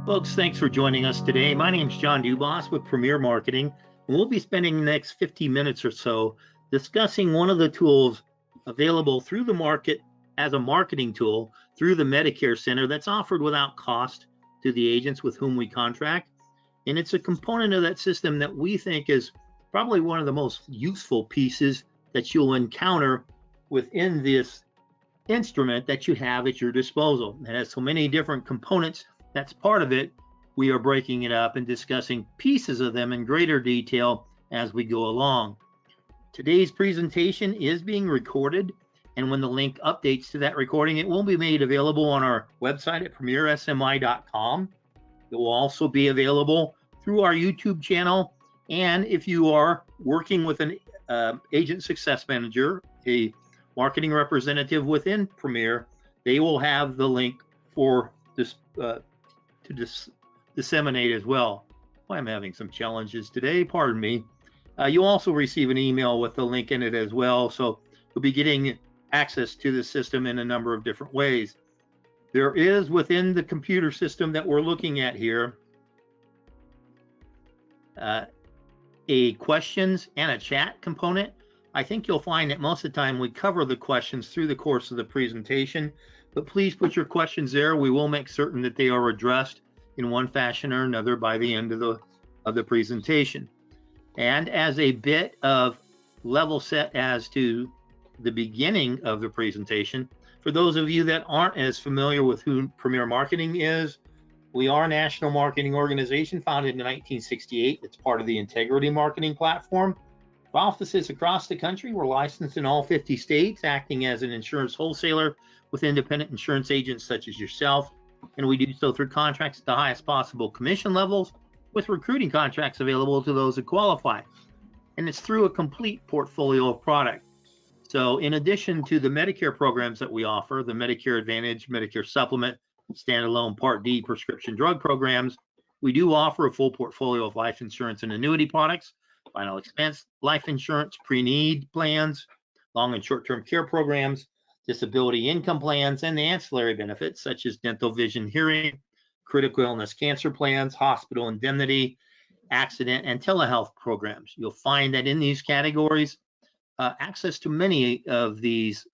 Folks, thanks for joining us today. My name is John Dubas with Premier Marketing, and we'll be spending the next 50 minutes or so discussing one of the tools available through the market as a marketing tool through the MedicareCENTER that's offered without cost to the agents with whom we contract. And it's a component of that system that we think is probably one of the most useful pieces that you'll encounter within this instrument that you have at your disposal. It has so many different components. That's part of it. We are breaking it up and discussing pieces of them in greater detail as we go along. Today's presentation is being recorded, and when the link updates to that recording, it will be made available on our website at premiersmi.com. It will also be available through our YouTube channel, and if you are working with an agent success manager, a marketing representative within Premier, they will have the link for this to disseminate as well. I'm having some challenges today, pardon me. You'll also receive an email with the link in it as well, so you'll be getting access to the system in a number of different ways. There is within the computer system that we're looking at here a questions and a chat component. I think you'll find that most of the time we cover the questions through the course of the presentation, but please put your questions there. We will make certain that they are addressed in one fashion or another by the end of the presentation. And as a bit of level set as to the beginning of the presentation, for those of you that aren't as familiar with who Premier Marketing is, we are a national marketing organization founded in 1968. It's part of the Integrity Marketing Platform. Offices across the country. We're licensed in all 50 states, acting as an insurance wholesaler with independent insurance agents such as yourself. And we do so through contracts at the highest possible commission levels, with recruiting contracts available to those who qualify. And it's through a complete portfolio of product. So in addition to the Medicare programs that we offer, the Medicare Advantage, Medicare Supplement, standalone Part D prescription drug programs, we do offer a full portfolio of life insurance and annuity products, final expense life insurance, pre-need plans, long and short-term care programs, disability income plans, and the ancillary benefits such as dental, vision, hearing, critical illness cancer plans, hospital indemnity, accident, and telehealth programs. You'll find that in these categories, access to many of these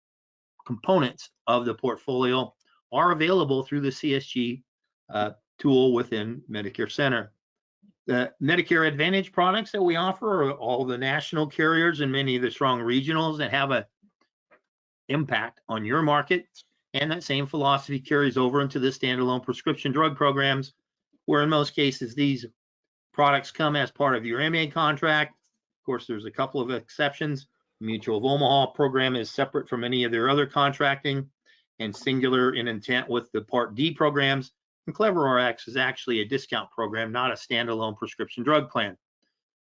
components of the portfolio are available through the CSG tool within MedicareCENTER. The Medicare Advantage products that we offer are all the national carriers and many of the strong regionals that have an impact on your market. And that same philosophy carries over into the standalone prescription drug programs, where in most cases these products come as part of your MA contract. Of course, there's a couple of exceptions. Mutual of Omaha program is separate from any of their other contracting and singular in intent with the Part D programs. And CleverRx is actually a discount program, not a standalone prescription drug plan.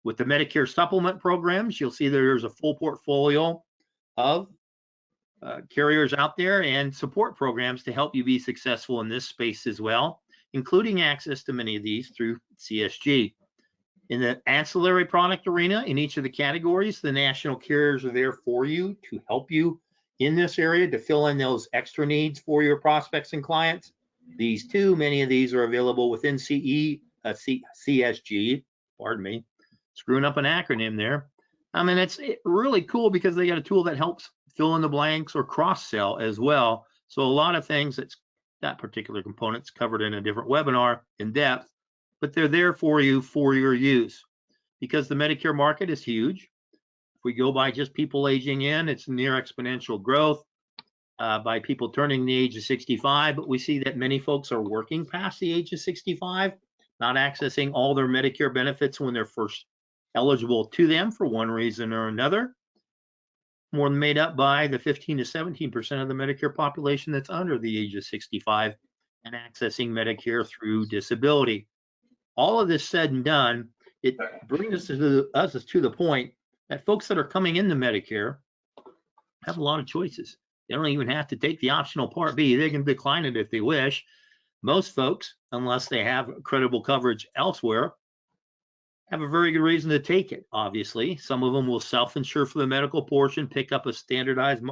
With the Medicare supplement programs, you'll see there's a full portfolio of carriers out there and support programs to help you be successful in this space as well, including access to many of these through CSG. In the ancillary product arena, in each of the categories, the national carriers are there for you to help you in this area to fill in those extra needs for your prospects and clients. These too, many of these are available within CSG, pardon me, screwing up an acronym there. I mean, it's really cool because they got a tool that helps fill in the blanks or cross-sell as well. So a lot of things that particular component's covered in a different webinar in depth, but they're there for you for your use. Because the Medicare market is huge. If we go by just people aging in, it's near exponential growth. By people turning the age of 65, but we see that many folks are working past the age of 65, not accessing all their Medicare benefits when they're first eligible to them for one reason or another. More than made up by the 15 to 17% of the Medicare population that's under the age of 65 and accessing Medicare through disability. All of this said and done, it brings us to the point that folks that are coming into Medicare have a lot of choices. They don't even have to take the optional Part B. They can decline it if they wish. Most folks, unless they have credible coverage elsewhere, have a very good reason to take it, obviously. Some of them will self-insure for the medical portion, pick up a standardized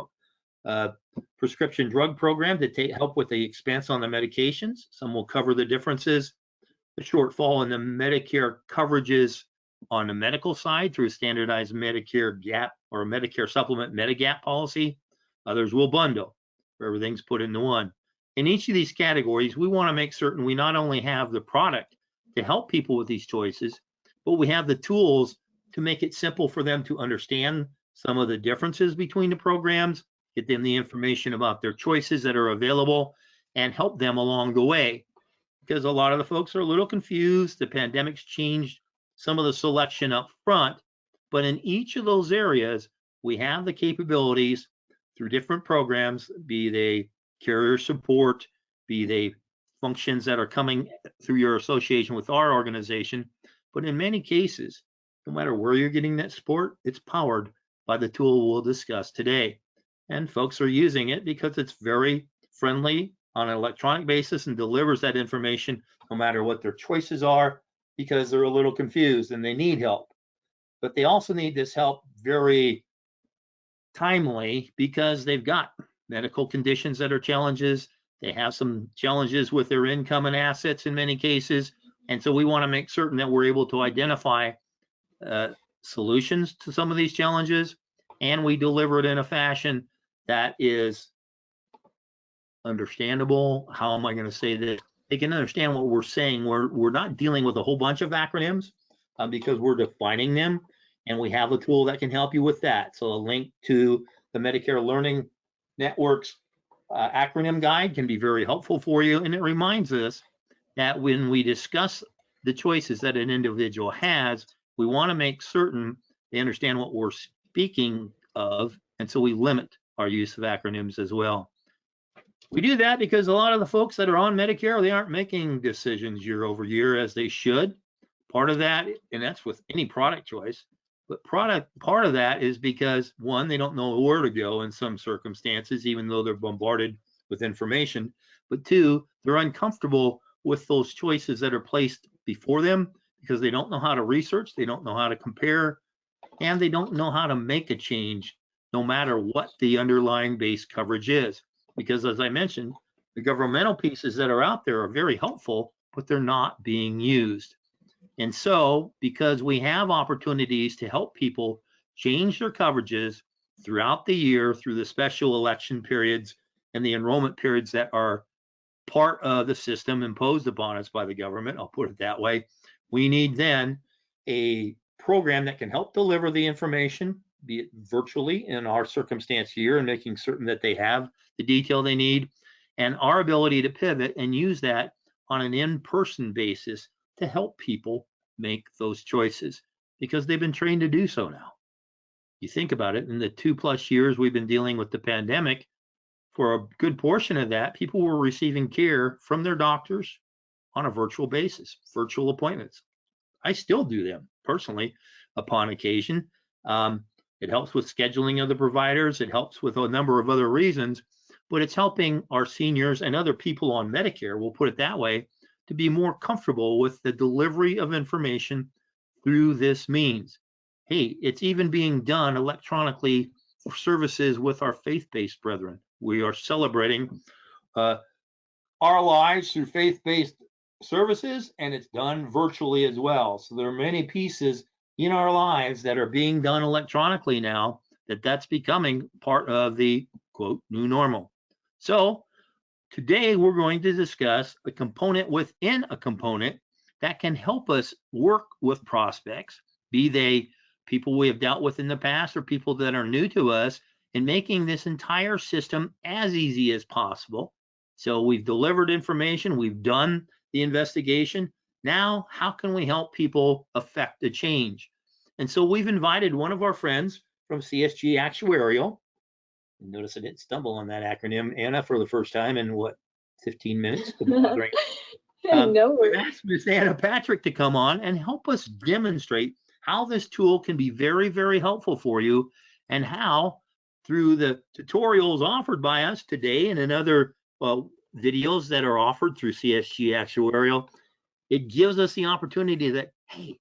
prescription drug program to help with the expense on the medications. Some will cover the differences the shortfall in the Medicare coverages on the medical side through a standardized Medicare gap or Medicare supplement Medigap policy. Others will bundle, where everything's put into one. In each of these categories, we want to make certain we not only have the product to help people with these choices, but we have the tools to make it simple for them to understand some of the differences between the programs, get them the information about their choices that are available, and help them along the way. Because a lot of the folks are a little confused. The pandemic's changed some of the selection up front, but in each of those areas, we have the capabilities through different programs, be they carrier support, be they functions that are coming through your association with our organization. But in many cases, no matter where you're getting that support, it's powered by the tool we'll discuss today. And folks are using it because it's very friendly on an electronic basis and delivers that information no matter what their choices are, because they're a little confused and they need help. But they also need this help very timely because they've got medical conditions that are challenges. They have some challenges with their income and assets in many cases. And so we want to make certain that we're able to identify solutions to some of these challenges, and we deliver it in a fashion that is understandable. How am I going to say this? They can understand what we're saying. We're not dealing with a whole bunch of acronyms because we're defining them, and we have a tool that can help you with that. So a link to the Medicare Learning Network's acronym guide can be very helpful for you, and it reminds us that when we discuss the choices that an individual has, we want to make certain they understand what we're speaking of, and so we limit our use of acronyms as well. We do that because a lot of the folks that are on Medicare, they aren't making decisions year over year as they should. Part of that, and that's with any product choice, but part of that is because, one, they don't know where to go in some circumstances, even though they're bombarded with information. But two, they're uncomfortable with those choices that are placed before them because they don't know how to research, they don't know how to compare, and they don't know how to make a change no matter what the underlying base coverage is. Because as I mentioned, the governmental pieces that are out there are very helpful, but they're not being used. And so, because we have opportunities to help people change their coverages throughout the year through the special election periods and the enrollment periods that are part of the system imposed upon us by the government, I'll put it that way, we need then a program that can help deliver the information, be it virtually in our circumstance here, and making certain that they have the detail they need, and our ability to pivot and use that on an in-person basis to help people make those choices because they've been trained to do so now. You think about it, in the 2+ years we've been dealing with the pandemic, for a good portion of that, people were receiving care from their doctors on a virtual basis, virtual appointments. I still do them personally upon occasion. It helps with scheduling of the providers. It helps with a number of other reasons, but it's helping our seniors and other people on Medicare, we'll put it that way, to be more comfortable with the delivery of information through this means. Hey, it's even being done electronically for services with our faith-based brethren. We are celebrating our lives through faith-based services, and it's done virtually as well. So there are many pieces in our lives that are being done electronically now that's becoming part of the quote new normal. So today we're going to discuss a component within a component that can help us work with prospects, be they people we have dealt with in the past or people that are new to us, in making this entire system as easy as possible. So we've delivered information, we've done the investigation. Now, how can we help people affect a change? And so we've invited one of our friends from CSG Actuarial. Notice I didn't stumble on that acronym, Anna, for the first time in what, 15 minutes? No worries. We've asked Ms. Anna Patrick to come on and help us demonstrate how this tool can be very, very helpful for you, and how through the tutorials offered by us today and in other videos that are offered through CSG Actuarial, it gives us the opportunity that, hey,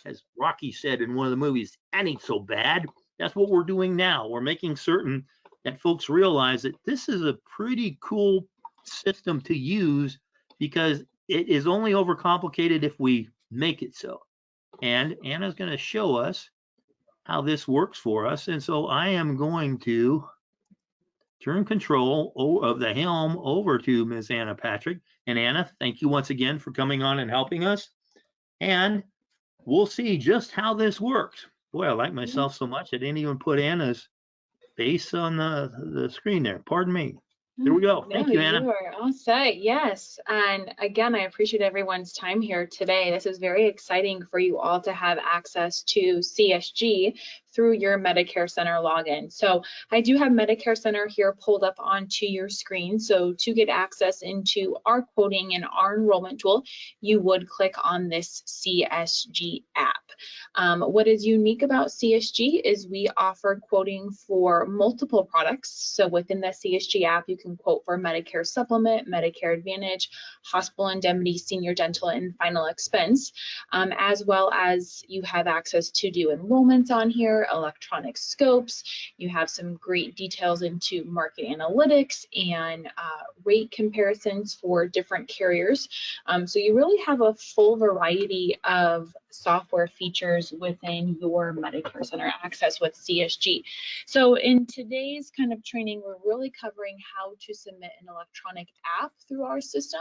as Rocky said in one of the movies, that ain't so bad. That's what we're doing now. We're making certain that folks realize that this is a pretty cool system to use because it is only overcomplicated if we make it so. And Anna's going to show us how this works for us. And so I am going to turn control of the helm over to Ms. Anna Patrick. And Anna, thank you once again for coming on and helping us. And we'll see just how this works. Boy, I like myself so much I didn't even put Anna's face on the screen there. Pardon me. Here we go. Thank you, Anna. You are all set. Yes. And again, I appreciate everyone's time here today. This is very exciting for you all to have access to CSG through your Medicare Center login. So I do have Medicare Center here pulled up onto your screen. So to get access into our quoting and our enrollment tool, you would click on this CSG app. What is unique about CSG is we offer quoting for multiple products. So within the CSG app, you can quote for Medicare Supplement, Medicare Advantage, Hospital Indemnity, Senior Dental, and Final Expense, as well as you have access to do enrollments on here, electronic scopes. You have some great details into market analytics and rate comparisons for different carriers. So you really have a full variety of software features within your Medicare Center access with CSG. So in today's kind of training, we're really covering how to submit an electronic app through our system.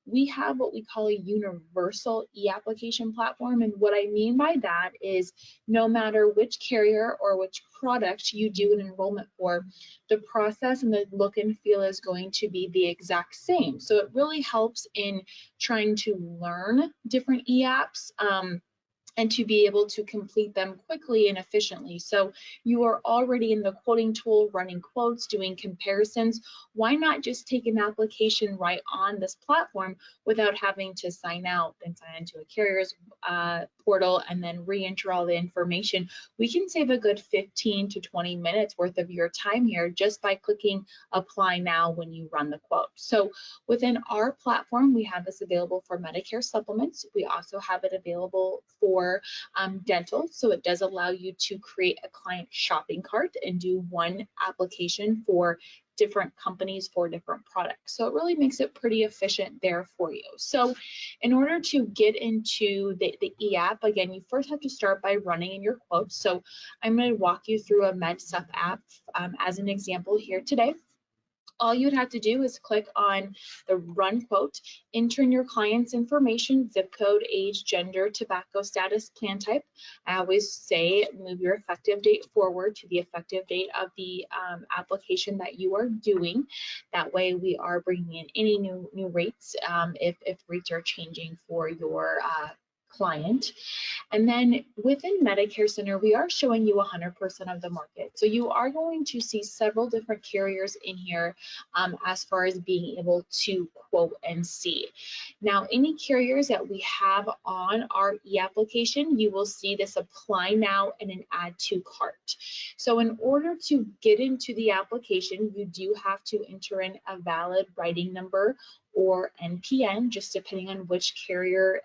We have what we call a universal e-application platform. And what I mean by that is no matter which carrier or which product you do an enrollment for, the process and the look and feel is going to be the exact same. So it really helps in trying to learn different e-apps and to be able to complete them quickly and efficiently. So you are already in the quoting tool, running quotes, doing comparisons. Why not just take an application right on this platform without having to sign out, then sign into a carrier's portal and then re-enter all the information? We can save a good 15 to 20 minutes worth of your time here just by clicking apply now when you run the quote. So within our platform, we have this available for Medicare supplements. We also have it available for dental. So it does allow you to create a client shopping cart and do one application for different companies for different products. So it really makes it pretty efficient there for you. So in order to get into the eApp, again, you first have to start by running in your quotes. So I'm going to walk you through a MedSup app as an example here today. All you would have to do is click on the run quote, enter in your client's information, zip code, age, gender, tobacco status, plan type. I always say move your effective date forward to the effective date of the application that you are doing. That way we are bringing in any new rates if rates are changing for your client. And then within Medicare Center, we are showing you 100% of the market. So you are going to see several different carriers in here as far as being able to quote and see. Now, any carriers that we have on our e-application, you will see this apply now and an add to cart. So in order to get into the application, you do have to enter in a valid writing number or NPN, just depending on which carrier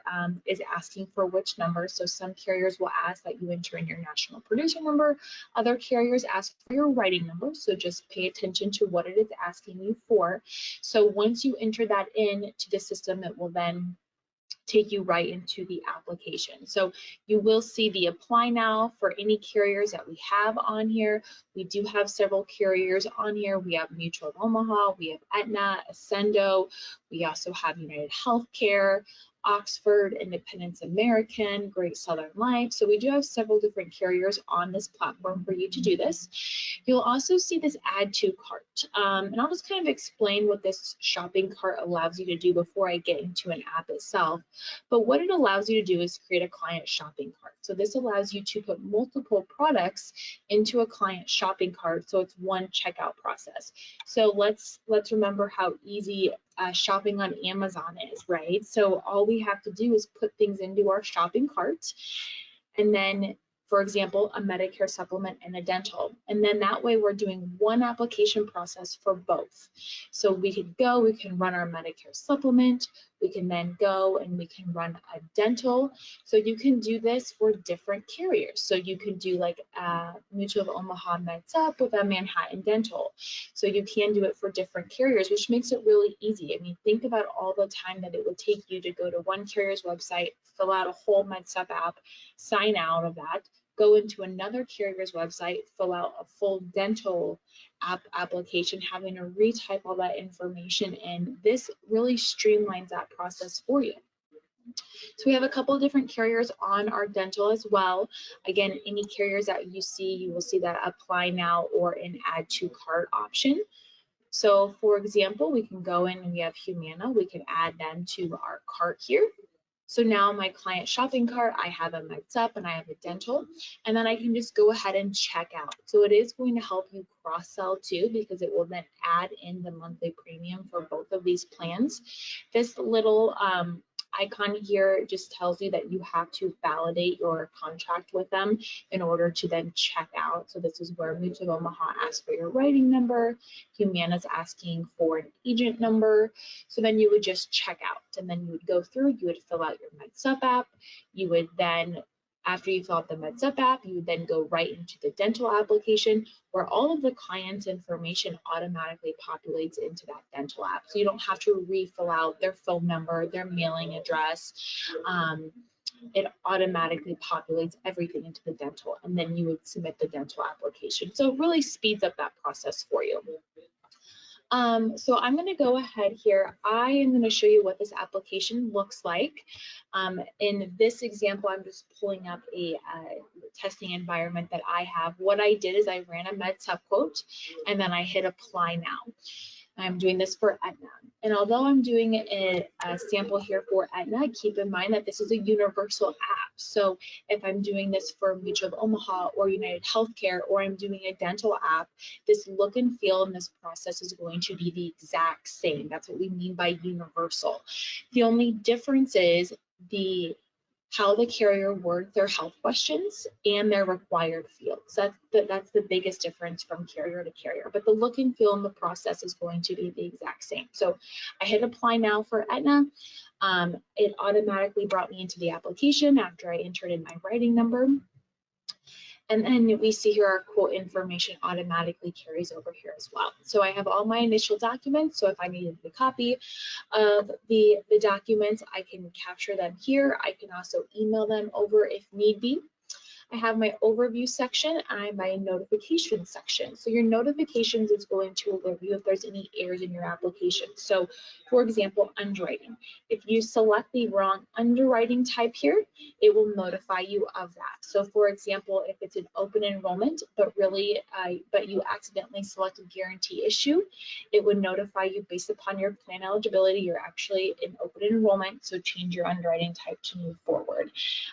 is asking for which number. So some carriers will ask that you enter in your national producer number. Other carriers ask for your writing number. So just pay attention to what it is asking you for. So once you enter that in to the system, it will then take you right into the application. So you will see the apply now for any carriers that we have on here. We do have several carriers on here. We have Mutual of Omaha, we have Aetna, Ascendo, we also have United Healthcare, Oxford, Independence American, Great Southern Life. So we do have several different carriers on this platform for you to do this. You'll also see this add to cart. And I'll just kind of explain what this shopping cart allows you to do before I get into an app itself. But what it allows you to do is create a client shopping cart. So this allows you to put multiple products into a client shopping cart, so it's one checkout process. So let's remember how easy shopping on Amazon is, right? So all we have to do is put things into our shopping cart, and then, for example, a Medicare supplement and a dental. And then that way we're doing one application process for both. So we can run our Medicare supplement, We can then go and we can run a dental. So you can do this for different carriers. So you can do like Mutual of Omaha Meds Up with a Manhattan Dental. So you can do it for different carriers, which makes it really easy. I mean, think about all the time that it would take you to go to one carrier's website, fill out a whole Meds Up app, sign out of that, go into another carrier's website, fill out a full dental application, having to retype all that information in. This really streamlines that process for you. So we have a couple of different carriers on our dental as well. Again, any carriers that you see, you will see that apply now or an add to cart option. So for example, we can go in and we have Humana, we can add them to our cart here. So now my client shopping cart, I have a Meds Up and I have a dental, and then I can just go ahead and check out. So it is going to help you cross-sell too, because it will then add in the monthly premium for both of these plans. This little icon here just tells you that you have to validate your contract with them in order to then check out. So this is where Mutual of Omaha asks for your writing number, Humana's asking for an agent number. So then you would just check out, and then you would go through, you would fill out your Meds Up app. You would then, after you fill out the Meds Up app, you would then go right into the dental application where all of the client's information automatically populates into that dental app. So you don't have to refill out their phone number, their mailing address. It automatically populates everything into the dental, and then you would submit the dental application. So it really speeds up that process for you. So I'm going to go ahead here. I am going to show you what this application looks like. In this example, I'm just pulling up a testing environment that I have. What I did is I ran a Meds Up quote, and then I hit apply now. I'm doing this for Aetna. And although I'm doing a sample here for Aetna, keep in mind that this is a universal app. So if I'm doing this for Mutual of Omaha or United Healthcare, or I'm doing a dental app, this look and feel in this process is going to be the exact same. That's what we mean by universal. The only difference is how the carrier words their health questions and their required fields. That's the biggest difference from carrier to carrier. But the look and feel in the process is going to be the exact same. So I hit apply now for Aetna. It automatically brought me into the application after I entered in my writing number. And then we see here our quote information automatically carries over here as well. So I have all my initial documents. So if I needed a copy of the documents, I can capture them here. I can also email them over if need be. I have my overview section and my notification section. So your notifications is going to alert you if there's any errors in your application. So for example, underwriting. If you select the wrong underwriting type here, it will notify you of that. So for example, if it's an open enrollment, but you accidentally select a guarantee issue, it would notify you based upon your plan eligibility, you're actually in open enrollment, so change your underwriting type to move forward.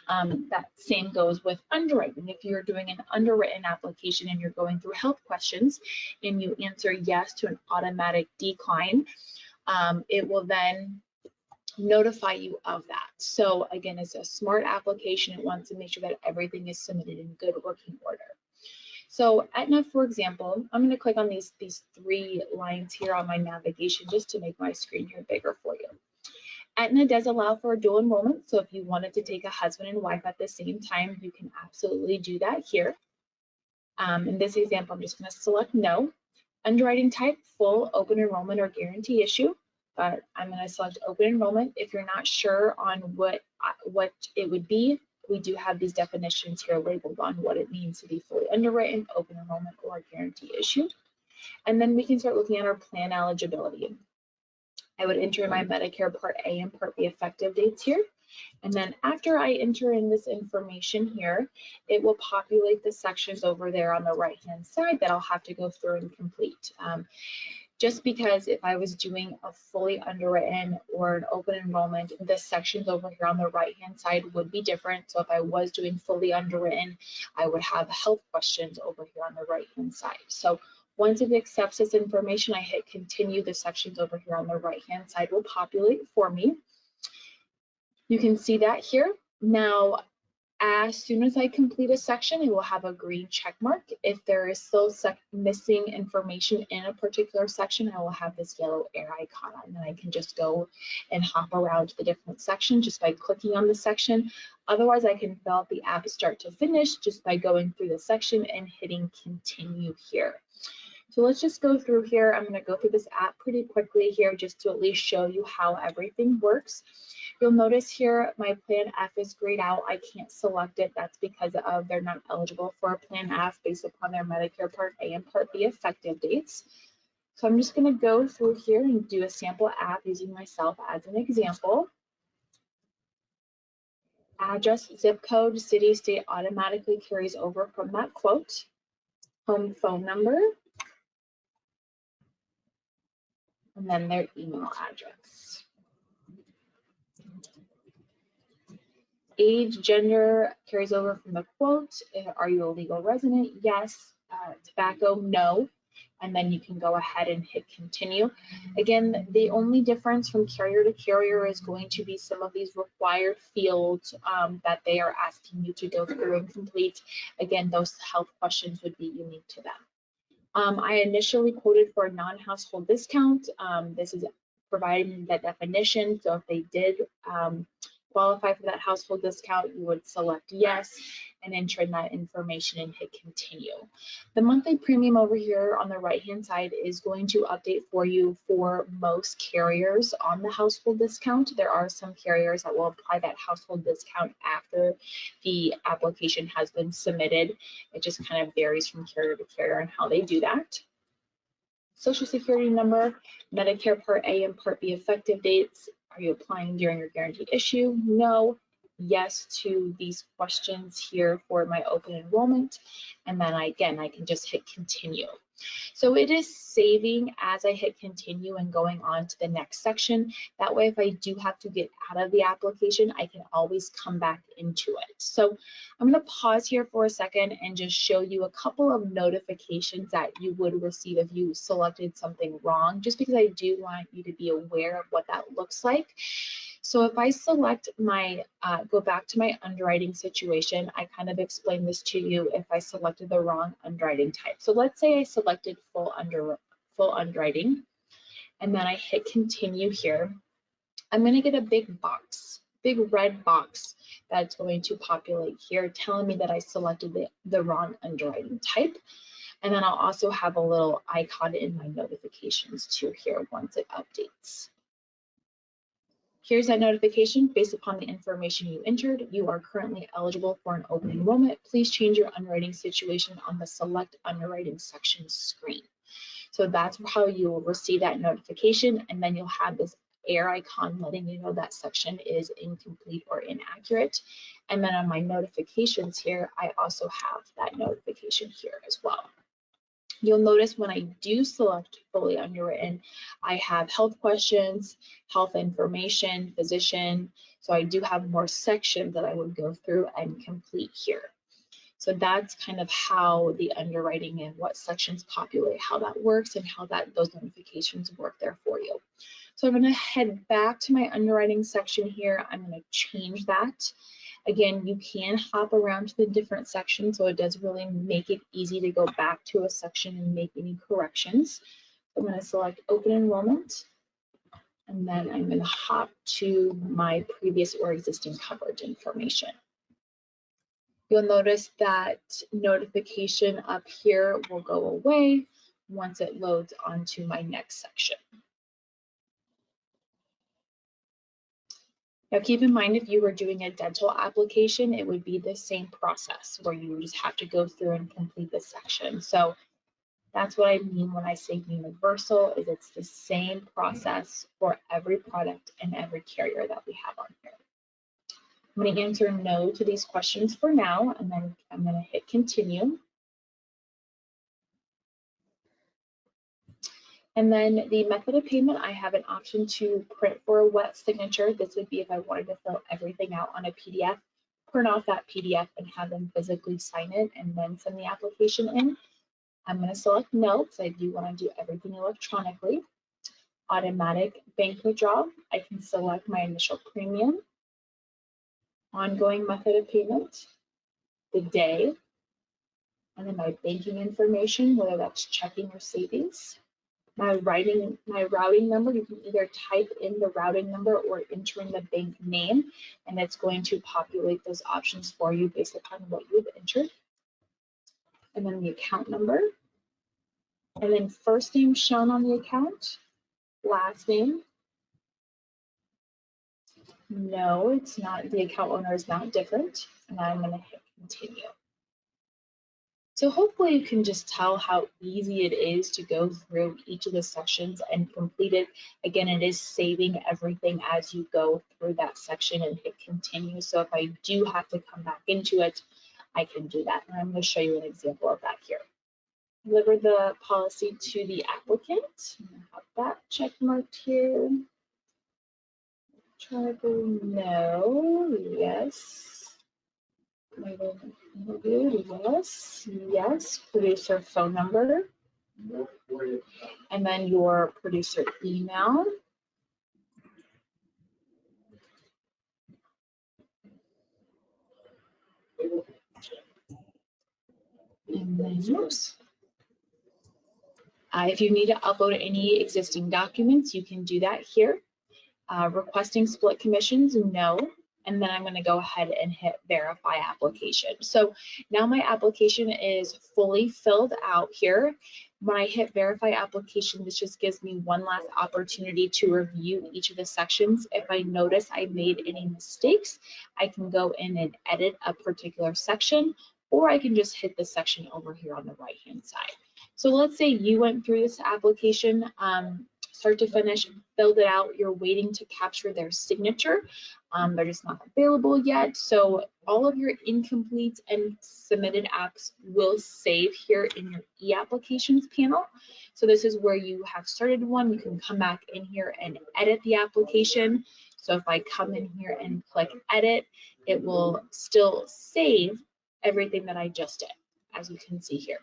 That same goes with underwriting. If you're doing an underwritten application and you're going through health questions and you answer yes to an automatic decline, it will then notify you of that. So again, it's a smart application. It wants to make sure that everything is submitted in good working order. So Aetna, for example, I'm going to click on these three lines here on my navigation just to make my screen here bigger for you. Aetna does allow for a dual enrollment, so if you wanted to take a husband and wife at the same time, you can absolutely do that here. In this example, I'm just going to select no. Underwriting type, full, open enrollment, or guarantee issue. But I'm going to select open enrollment. If you're not sure on what it would be, we do have these definitions here labeled on what it means to be fully underwritten, open enrollment, or guarantee issue. And then we can start looking at our plan eligibility. I would enter my Medicare Part A and Part B effective dates here. And then after I enter in this information here, it will populate the sections over there on the right-hand side that I'll have to go through and complete. Just because if I was doing a fully underwritten or an open enrollment, the sections over here on the right-hand side would be different. So if I was doing fully underwritten, I would have health questions over here on the right-hand side. So once it accepts this information, I hit continue. The sections over here on the right-hand side will populate for me. You can see that here. Now, As soon as I complete a section, it will have a green check mark. If there is still missing information in a particular section, I will have this yellow air icon, and then I can just go and hop around to the different sections just by clicking on the section. Otherwise, I can fill out the app start to finish just by going through the section and hitting continue here. So let's just go through here. I'm going to go through this app pretty quickly here just to at least show you how everything works. You'll notice here my Plan F is grayed out. I can't select it. That's because of they're not eligible for a Plan F based upon their Medicare Part A and Part B effective dates. So I'm just going to go through here and do a sample app using myself as an example. Address, zip code, city, state automatically carries over from that quote. Home phone number, and then their email address. Age, gender carries over from the quote. Are you a legal resident? Yes. Tobacco, no. And then you can go ahead and hit continue. Again, the only difference from carrier to carrier is going to be some of these required fields that they are asking you to go through and complete. Again, those health questions would be unique to them. I initially quoted for a non-household discount. This is providing that definition. So if they did qualify for that household discount, you would select yes and enter in that information and hit continue. The monthly premium over here on the right-hand side is going to update for you for most carriers on the household discount. There are some carriers that will apply that household discount after the application has been submitted. It just kind of varies from carrier to carrier and how they do that. Social Security number, Medicare Part A and Part B effective dates. Are you applying during your guaranteed issue? No. Yes to these questions here for my open enrollment. And then I can just hit continue. So it is saving as I hit continue and going on to the next section. That way, if I do have to get out of the application, I can always come back into it. So I'm going to pause here for a second and just show you a couple of notifications that you would receive if you selected something wrong, just because I do want you to be aware of what that looks like. So if I select my, go back to my underwriting situation, I kind of explained this to you if I selected the wrong underwriting type. So let's say I selected full underwriting, and then I hit continue here. I'm going to get a big box, big red box that's going to populate here telling me that I selected the wrong underwriting type. And then I'll also have a little icon in my notifications too here once it updates. Here's that notification. Based upon the information you entered, you are currently eligible for an open enrollment. Please change your underwriting situation on the select underwriting section screen. So that's how you will receive that notification, and then you'll have this air icon letting you know that section is incomplete or inaccurate. And then on my notifications here, I also have that notification here as well. You'll notice when I do select fully underwritten, I have health questions, health information, physician. So I do have more sections that I would go through and complete here. So that's kind of how the underwriting and what sections populate, how that works, and how those notifications work there for you. So I'm going to head back to my underwriting section here. I'm going to change that. Again, you can hop around to the different sections, so it does really make it easy to go back to a section and make any corrections. I'm going to select open enrollment, and then I'm going to hop to my previous or existing coverage information. You'll notice that notification up here will go away once it loads onto my next section. Now keep in mind, if you were doing a dental application, it would be the same process where you just have to go through and complete the section. So that's what I mean when I say universal, is it's the same process for every product and every carrier that we have on here. I'm going to answer no to these questions for now, and then I'm going to hit continue. And then the method of payment, I have an option to print for a wet signature. This would be if I wanted to fill everything out on a PDF, print off that PDF and have them physically sign it and then send the application in. I'm going to select no because I do want to do everything electronically. Automatic bank withdrawal, I can select my initial premium. ongoing method of payment, the day, and then my banking information, whether that's checking or savings. My routing number, you can either type in the routing number or enter in the bank name, and it's going to populate those options for you based upon what you've entered. And then the account number, and then first name shown on the account, last name. No, it's not, the account owner is not different, and I'm going to hit continue. So hopefully you can just tell how easy it is to go through each of the sections and complete it. Again, it is saving everything as you go through that section and hit continue. So if I do have to come back into it, I can do that. And I'm going to show you an example of that here. Deliver the policy to the applicant. I'm going to have that check marked here. Tribal, no, yes. Yes, yes, producer phone number, and then your producer email. And then, oops. If you need to upload any existing documents, you can do that here. Requesting split commissions, no. And then I'm going to go ahead and hit verify application. So now my application is fully filled out here. When I hit verify application, this just gives me one last opportunity to review each of the sections. If I notice I made any mistakes, I can go in and edit a particular section, or I can just hit the section over here on the right hand side. So let's say you went through this application, start to finish, filled it out, you're waiting to capture their signature. They're just not available yet. So all of your incomplete and submitted apps will save here in your e-applications panel. So this is where you have started one. You can come back in here and edit the application. So if I come in here and click edit, it will still save everything that I just did, as you can see here.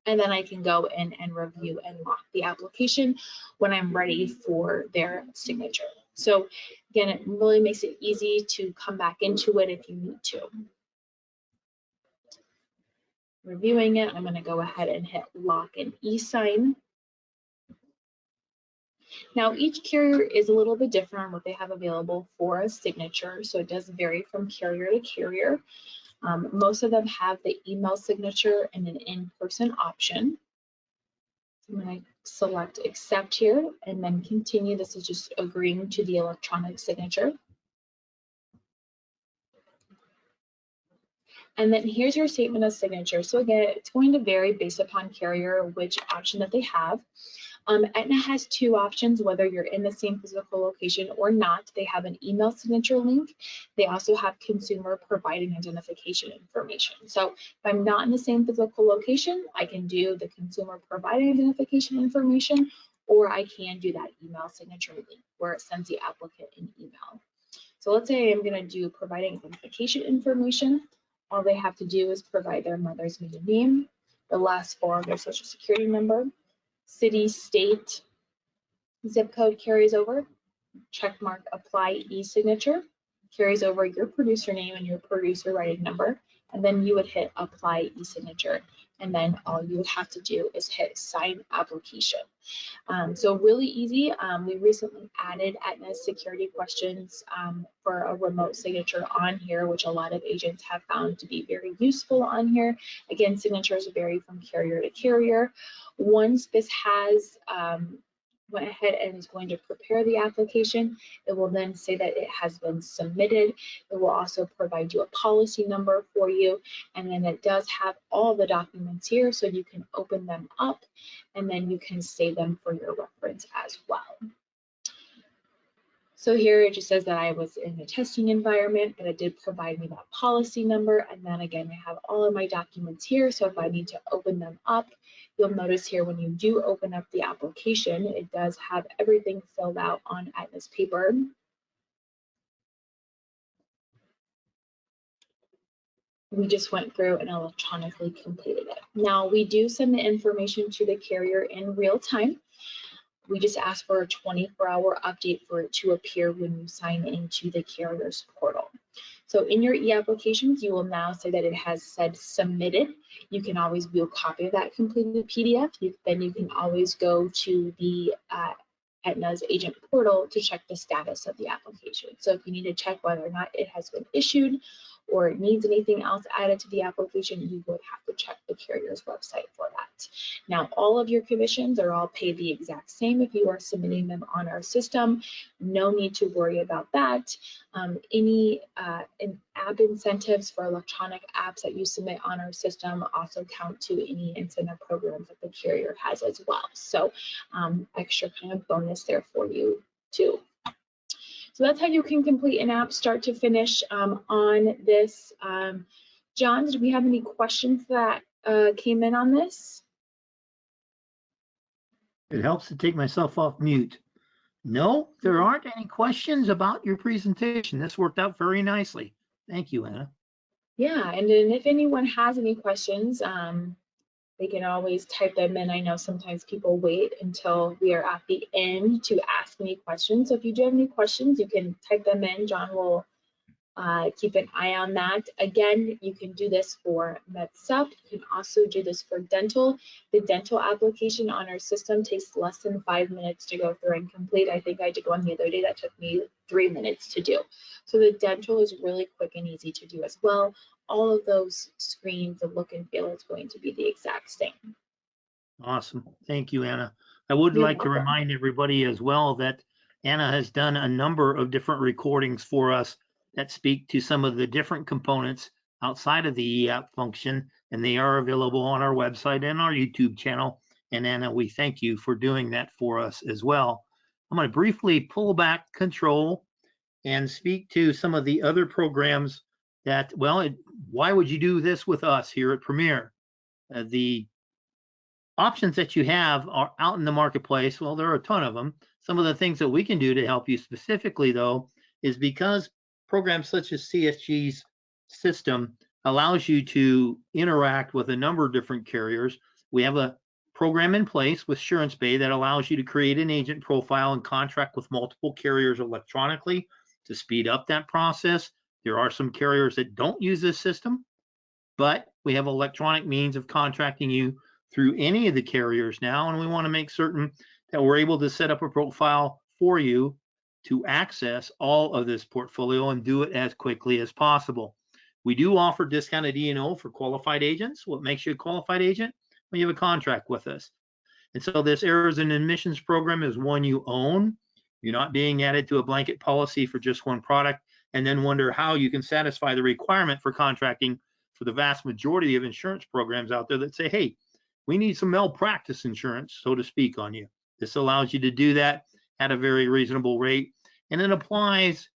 And then I can go in and review and lock the application when I'm ready for their signature. So again, it really makes it easy to come back into it if you need to. Reviewing it, I'm going to go ahead and hit lock and e-sign. Now each carrier is a little bit different on what they have available for a signature, so it does vary from carrier to carrier. Most of them have the email signature and an in-person option. I'm going to select accept here and then continue. This is just agreeing to the electronic signature. And then here's your statement of signature. So again, it's going to vary based upon carrier, which option that they have. Aetna has two options, whether you're in the same physical location or not. They have an email signature link. They also have consumer providing identification information. So if I'm not in the same physical location, I can do the consumer providing identification information, or I can do that email signature link where it sends the applicant an email. So let's say I'm going to do providing identification information. All they have to do is provide their mother's maiden name, the last four of their social security number, city, state, zip code carries over, check mark apply e-signature, carries over your producer name and your producer writing number, and then you would hit apply e-signature. And then all you would have to do is hit sign application. So really easy. We recently added Aetna's security questions for a remote signature on here, which a lot of agents have found to be very useful on here. Again, signatures vary from carrier to carrier. Once this has went ahead and is going to prepare the application, it will then say that it has been submitted. It will also provide you a policy number for you, and then it does have all the documents here, so you can open them up and then you can save them for your reference as well. So here it just says that I was in the testing environment, but it did provide me that policy number. And then again, I have all of my documents here. So if I need to open them up, you'll notice here when you do open up the application, it does have everything filled out on Aetna's paper. We just went through and electronically completed it. Now we do send the information to the carrier in real time. We just ask for a 24-hour update for it to appear when you sign into the carrier's portal. So in your e-applications, you will now say that it has said submitted. You can always view a copy of that completed PDF. Then you can always go to the Aetna's agent portal to check the status of the application. So if you need to check whether or not it has been issued or it needs anything else added to the application, you would have to check the carrier's website for that. Now, all of your commissions are all paid the exact same if you are submitting them on our system. No need to worry about that. Any app incentives for electronic apps that you submit on our system also count to any incentive programs that the carrier has as well. So extra kind of bonus there for you too. So that's how you can complete an app start to finish on this. John, did we have any questions that came in on this? It helps to take myself off mute. No, there aren't any questions about your presentation. This worked out very nicely. Thank you, Anna. Yeah, and then if anyone has any questions, they can always type them in. I know sometimes people wait until we are at the end to ask any questions. So if you do have any questions, you can type them in. John will keep an eye on that. Again, you can do this for MedSup. You can also do this for dental. The dental application on our system takes less than 5 minutes to go through and complete. I think I did one the other day that took me 3 minutes to do. So the dental is really quick and easy to do as well. All of those screens, the look and feel is going to be the exact same. Awesome. Thank you, Anna. I would You're like to welcome. remind everybody as well that Anna has done a number of different recordings for us that speak to some of the different components outside of the eApp function, and they are available on our website and our YouTube channel. And Anna, we thank you for doing that for us as well. I'm going to briefly pull back control and speak to some of the other programs that, well, why would you do this with us here at Premier? The options that you have are out in the marketplace. Well, there are a ton of them. Some of the things that we can do to help you specifically, though, is because programs such as CSG's system allows you to interact with a number of different carriers. We have a program in place with SuranceBay that allows you to create an agent profile and contract with multiple carriers electronically to speed up that process. There are some carriers that don't use this system, but we have electronic means of contracting you through any of the carriers now, and we want to make certain that we're able to set up a profile for you to access all of this portfolio and do it as quickly as possible. We do offer discounted E&O for qualified agents. What makes you a qualified agent? When you have a contract with us. And so this errors and admissions program is one you own. You're not being added to a blanket policy for just one product and then wonder how you can satisfy the requirement for contracting for the vast majority of insurance programs out there that say, hey, we need some malpractice insurance, so to speak, on you. This allows you to do that at a very reasonable rate, and it applies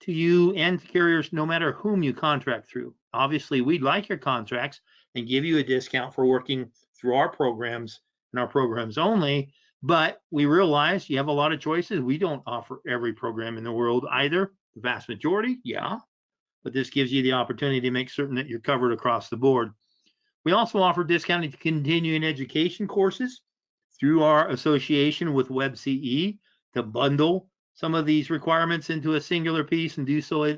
to you and carriers no matter whom you contract through. Obviously, we'd like your contracts and give you a discount for working through our programs and our programs only, but we realize you have a lot of choices. We don't offer every program in the world either. The vast majority, yeah, but this gives you the opportunity to make certain that you're covered across the board. We also offer discounted continuing education courses through our association with WebCE to bundle some of these requirements into a singular piece and do so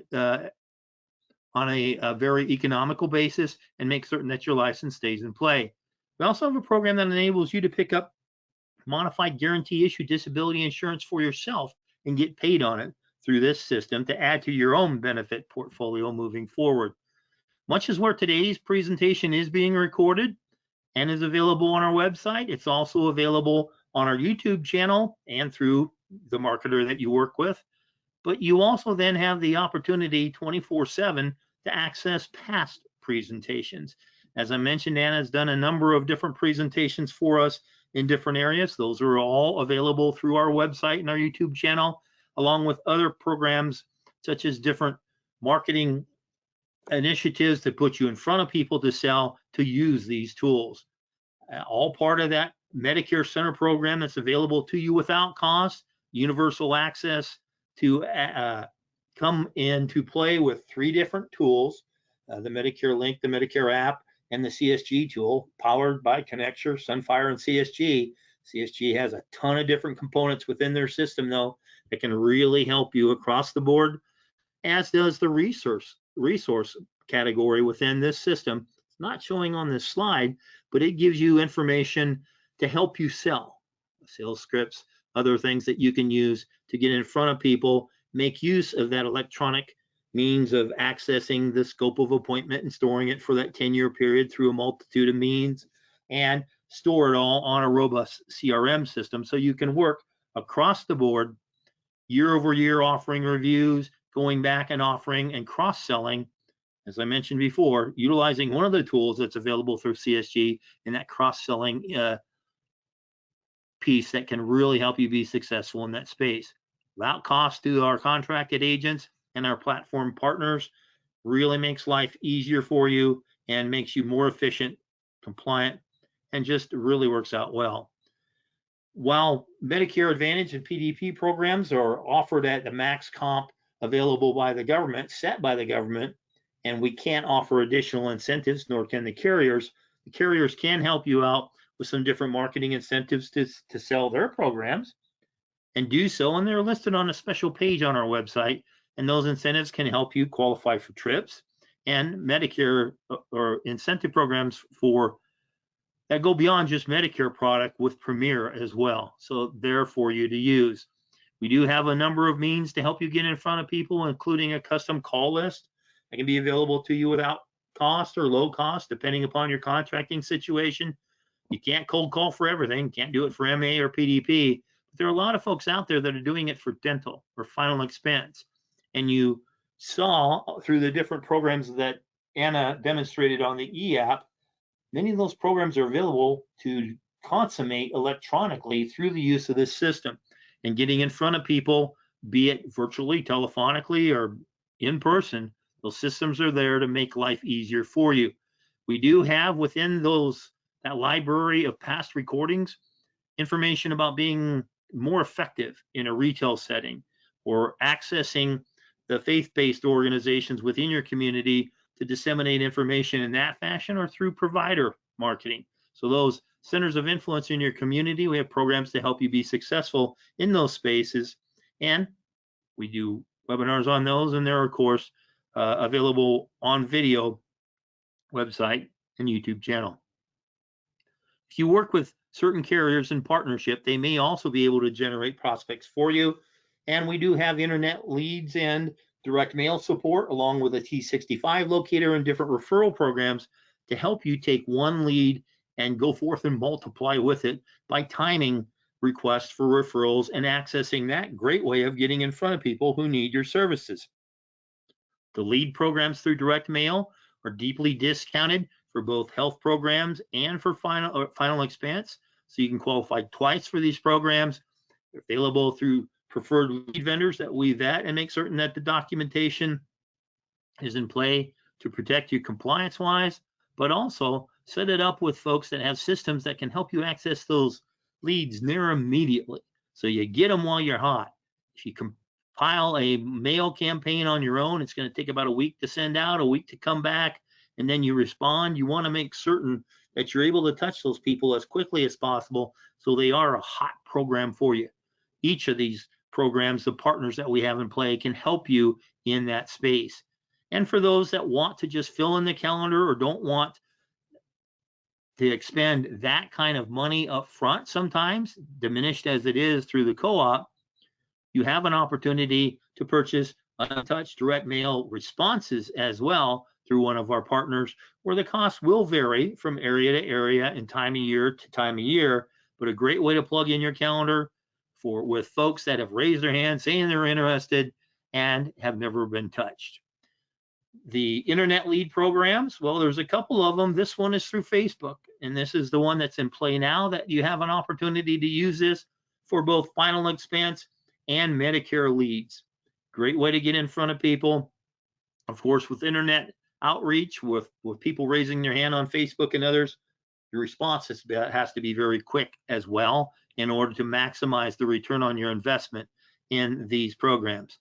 on a very economical basis and make certain that your license stays in play. We also have a program that enables you to pick up modified guarantee issue disability insurance for yourself and get paid on it through this system to add to your own benefit portfolio moving forward. Much as where today's presentation is being recorded and is available on our website, it's also available on our YouTube channel and through the marketer that you work with. But you also then have the opportunity 24/7 to access past presentations. As I mentioned, Anna's done a number of different presentations for us in different areas. Those are all available through our website and our YouTube channel, along with other programs such as different marketing initiatives that put you in front of people to sell to use these tools. All part of that MedicareCENTER program that's available to you without cost, universal access to come into play with 3 different tools, the Medicare Link, the Medicare app, and the CSG tool powered by Connecture, Sunfire, and CSG. CSG has a ton of different components within their system, though, that can really help you across the board as does the resource category within this system. It's not showing on this slide, but it gives you information to help you sell, sales scripts, other things that you can use to get in front of people, make use of that electronic means of accessing the scope of appointment and storing it for that 10-year period through a multitude of means, and store it all on a robust CRM system so you can work across the board, year over year, offering reviews, going back and offering and cross-selling, as I mentioned before, utilizing one of the tools that's available through CSG in that cross-selling piece that can really help you be successful in that space. Without cost to our contracted agents and our platform partners, really makes life easier for you and makes you more efficient, compliant, and just really works out well. While Medicare Advantage and PDP programs are offered at the max comp available by the government, set by the government, and we can't offer additional incentives, nor can the carriers can help you out with some different marketing incentives to sell their programs, and do so. And they're listed on a special page on our website. And those incentives can help you qualify for trips and Medicare or incentive programs for that go beyond just Medicare product with Premier as well. So there for you to use. We do have a number of means to help you get in front of people, including a custom call list that can be available to you without cost or low cost, depending upon your contracting situation. You can't cold call for everything. Can't do it for MA or PDP. But there are a lot of folks out there that are doing it for dental or final expense. And you saw through the different programs that Anna demonstrated on the eApp, many of those programs are available to consummate electronically through the use of this system and getting in front of people, be it virtually, telephonically, or in person. Those systems are there to make life easier for you. We do have within that library of past recordings information about being more effective in a retail setting or accessing the faith-based organizations within your community to disseminate information in that fashion, or through provider marketing. So those centers of influence in your community, we have programs to help you be successful in those spaces, and we do webinars on those, and they're of course available on video, website, and YouTube channel. If you work with certain carriers in partnership, they may also be able to generate prospects for you. And we do have internet leads and direct mail support, along with a T65 locator and different referral programs to help you take one lead and go forth and multiply with it by timing requests for referrals and accessing that great way of getting in front of people who need your services. The lead programs through direct mail are deeply discounted for both health programs and for final expense. So you can qualify twice for these programs. They're available through preferred lead vendors that we vet and make certain that the documentation is in play to protect you compliance-wise, but also set it up with folks that have systems that can help you access those leads near immediately. So you get them while you're hot. If you compile a mail campaign on your own, it's going to take about a week to send out, a week to come back, and then you respond. You want to make certain that you're able to touch those people as quickly as possible so they are a hot program for you. Each of these programs, the partners that we have in play, can help you in that space. And for those that want to just fill in the calendar or don't want to expend that kind of money up front, sometimes diminished as it is through the co-op, you have an opportunity to purchase untouched direct mail responses as well through one of our partners, where the cost will vary from area to area and time of year to time of year, but a great way to plug in your calendar with folks that have raised their hand saying they're interested and have never been touched. The internet lead programs, well, there's a couple of them. This one is through Facebook, and this is the one that's in play now, that you have an opportunity to use this for both final expense and Medicare leads. Great way to get in front of people. Of course, with internet outreach, with people raising their hand on Facebook and others, your response has to be very quick as well in order to maximize the return on your investment in these programs.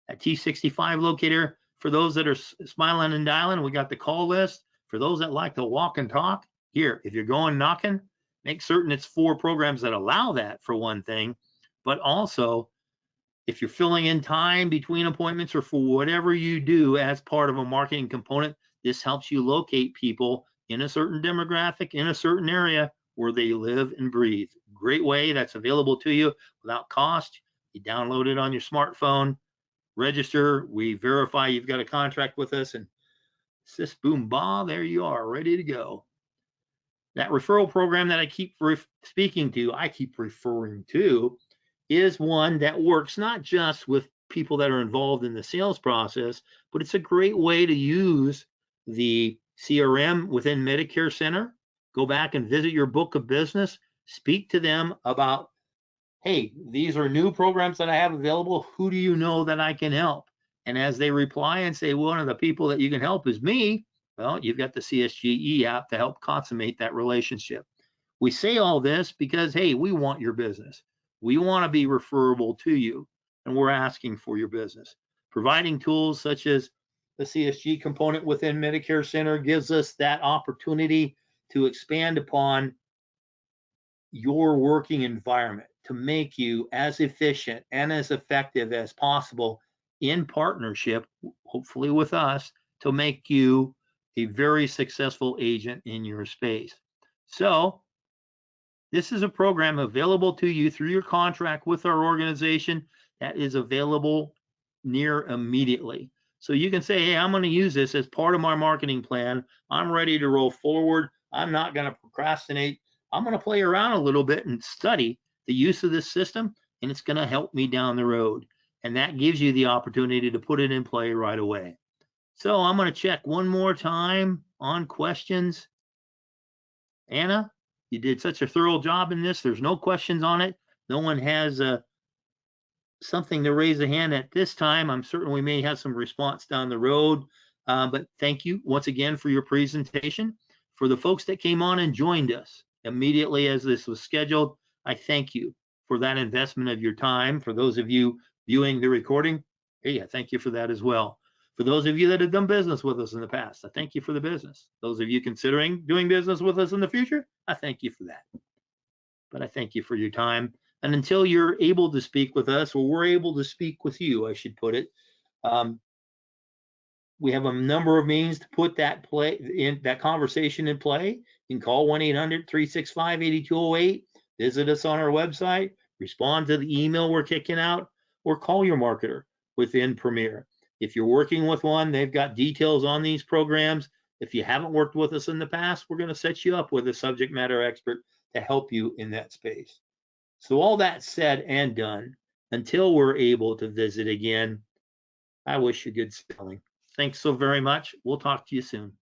At T65 Locator, for those that are smiling and dialing, we got the call list. For those that like to walk and talk, here, if you're going knocking, make certain it's 4 programs that allow that, for one thing, but also If you're filling in time between appointments or for whatever you do as part of a marketing component, this helps you locate people in a certain demographic, in a certain area where they live and breathe. Great way that's available to you without cost. You download it on your smartphone, register, we verify you've got a contract with us, and sis boom bah, there you are, ready to go. That referral program that I keep speaking to, I keep referring to, is one that works not just with people that are involved in the sales process, but it's a great way to use the CRM within MedicareCENTER. Go back and visit your book of business, speak to them about, hey, these are new programs that I have available. Who do you know that I can help? And as they reply and say, one of the people that you can help is me, well, you've got the CSG eApp to help consummate that relationship. We say all this because, hey, we want your business. We want to be referable to you, and we're asking for your business. Providing tools such as the CSG component within MedicareCENTER gives us that opportunity to expand upon your working environment to make you as efficient and as effective as possible in partnership, hopefully with us, to make you a very successful agent in your space. So this is a program available to you through your contract with our organization that is available near immediately. So you can say, hey, I'm going to use this as part of my marketing plan. I'm ready to roll forward. I'm not going to procrastinate. I'm going to play around a little bit and study the use of this system, and it's going to help me down the road. And that gives you the opportunity to put it in play right away. So I'm going to check one more time on questions. Anna, you did such a thorough job in this. There's no questions on it. No one has something to raise a hand at this time. I'm certain we may have some response down the road. But thank you once again for your presentation. For the folks that came on and joined us immediately as this was scheduled, I thank you for that investment of your time. For those of you viewing the recording, hey, I thank you for that as well. For those of you that have done business with us in the past, I thank you for the business. Those of you considering doing business with us in the future, I thank you for that. But I thank you for your time. And until you're able to speak with us, or we're able to speak with you, I should put it, we have a number of means to put that conversation in play. You can call 1-800-365-8208, visit us on our website, respond to the email we're kicking out, or call your marketer within Premier. If you're working with one, they've got details on these programs. If you haven't worked with us in the past, we're going to set you up with a subject matter expert to help you in that space. So all that said and done, until we're able to visit again, I wish you good sailing. Thanks so very much. We'll talk to you soon.